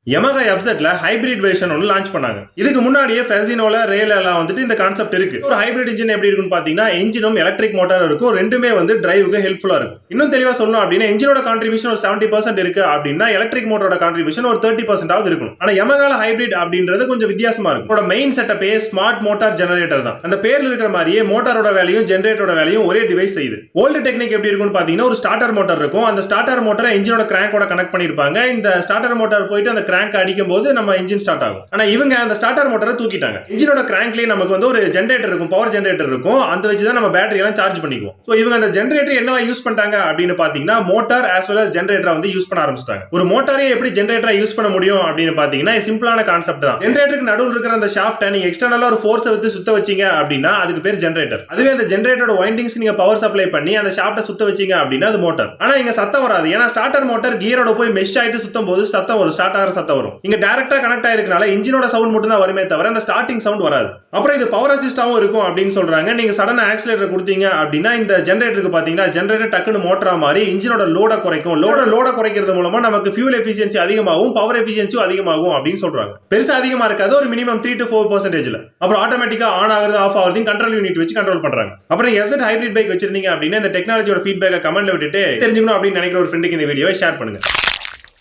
Yamaha FZல hybrid version ஒன்னு launch பண்ணாங்க. இதுக்கு முன்னாடியே ஃபெசினோல ரேல எல்லாம் வந்துட்டு இந்த கான்செப்ட் இருக்கு. ஒரு ஹைபிரிட் இன்ஜின் எப்படி இருக்குன்னு பாத்தீங்கன்னா இன்ஜினும் எலக்ட்ரிக் மோட்டார் இருக்கும். ரெண்டுமே வந்து டிரைவுக்கு ஹெல்ப்ஃபுல்லா இருக்கும். இன்னும் தெளிவா சொல்லணும் அப்படின்னா இன்ஜினோட கான்ட்ரிபியூஷன் ஒரு 70% இருக்கு அப்படின்னா எலக்ட்ரிக் மோட்டரோட கான்ட்ரிபியூஷன் ஒரு 30% ஆவது இருக்கும். ஆனா Yamaha ஹைபிரிட் அப்படின்றது கொஞ்சம் வித்தியாசமா இருக்கும். இதோட மெயின் செட்டப்பே ஸ்மார்ட் மோட்டார் ஜெனரேட்டர் தான். அந்த பேர்ல இருக்கிற மாதிரியே மோட்டாரோட வேலையும் ஜெனரேட்டரோட வேலையும் ஒரே டிவைஸ் செய்யுது. ஓல்டு டெக்னிக் எப்படி இருக்குன்னு பாத்தீங்கன்னா ஒரு ஸ்டார்டர் மோட்டார் இருக்கும். அந்த ஸ்டார்டர் மோட்டாரை இன்ஜினோட கிராங்கோட கனெக்ட் பண்ணிருப்பாங்க. இந்த ஸ்டார்டர் மோட்டார் போயிட்டு அந்த கிராங்க் அடிக்கும் போது நம்ம இன்ஜின் ஸ்டார்ட் ஆகும். ஆனா இவங்க அந்த ஸ்டார்டர் மோட்டாரை தூக்கிட்டாங்க. இன்ஜினோட கிராங்க்லயே நமக்கு வந்து ஒரு ஜெனரேட்டர் இருக்கும், பவர் ஜெனரேட்டர் இருக்கும். அந்த வச்சு தான் நம்ம பேட்டரி எல்லாம் சார்ஜ் பண்ணிக்குவோம். சோ இவங்க அந்த ஜெனரேட்டர் என்னவா யூஸ் பண்ணிட்டாங்க அப்படின்னு பாத்தீங்கன்னா மோட்டார் as well as ஜெனரேட்டரை வந்து யூஸ் பண்ண ஆரம்பிச்சிட்டாங்க. ஒரு மோட்டாரே எப்படி ஜெனரேட்டரை யூஸ் பண்ண முடியும் அப்படின்னு பாத்தீங்கன்னா சிம்பிளான கான்செப்ட் தான். ஜெனரேட்டருக்கு நடுவுல இருக்கிற அந்த ஷாஃப்ட்டை நீங்க எக்ஸ்டர்னலா ஒரு ஃபோர்ஸ் விட்டு சுத்த வச்சீங்க அப்படின்னா அதுக்கு பேர் ஜெனரேட்டர். அதுவே அந்த ஜெனரேட்டரோட வைண்டிங்ஸ் நீங்க பவர் சப்ளை பண்ணி அந்த ஷாஃப்ட்டை சுத்த வச்சீங்க அப்படின்னா அது மோட்டார். ஆனா இங்க சத்தம் வராது. ஏன்னா ஸ்டார்டர் மோட்டார் கியரோட போய் மெஷ் ஆயிட்டு சுத்தும் போது சத்தம் வரும், ஸ்டார்ட் ஆகிற சத்தம் வரும். இங்க டைரக்டா கனெக்ட் ஆயிருக்கனால இன்ஜினோட சவுண்ட் மட்டும் தான் வருமே தவிர அந்த ஸ்டார்டிங் சவுண்ட் வராது. அப்புறம் இது பவர் அசிஸ்டாவும் இருக்கும் அப்படின்னு சொல்றாங்க. நீங்க சடனா ஆக்சிலரேட்டர் கொடுத்தீங்க அப்படின்னா இந்த ஜெனரேட்டருக்கு பாத்தீங்கன்னா ஜெனரேட்டர் டக்குன்னு மோட்டரா மாறி இன்ஜினோட லோட குறைக்கும். லோட குறைக்கிறது மூலமா நமக்கு ஃபியூல் எஃபிஷியன்சி அதிகமாகும், பவர் எஃபிஷியன்சியும் அதிகமாகும் அப்படின்னு சொல்றாங்க. பெருசா அதிகமா இருக்காது, ஒரு மினிமம் 3 to 4%. அப்புறம் ஆட்டோமேட்டிக்கா ஆன் ஆகுறது ஆஃப் ஆகுறதையும் கண்ட்ரோல் யூனிட் வச்சு கண்ட்ரோல் பண்றாங்க. அப்புறம் FZ ஹைபிரிட் பைக் வச்சிருந்தீங்க அப்படின்னா இந்த டெக்னாலஜியோட ஃபீட்பேக்கை கமெண்ட்ல விட்டுட்டு தெரிஞ்சுக்கணும் அப்படின்னு நினைக்கிற ஒரு ஃப்ரெண்டுக்கு இந்த வீடியோவை ஷேர் பண்ணுங்க.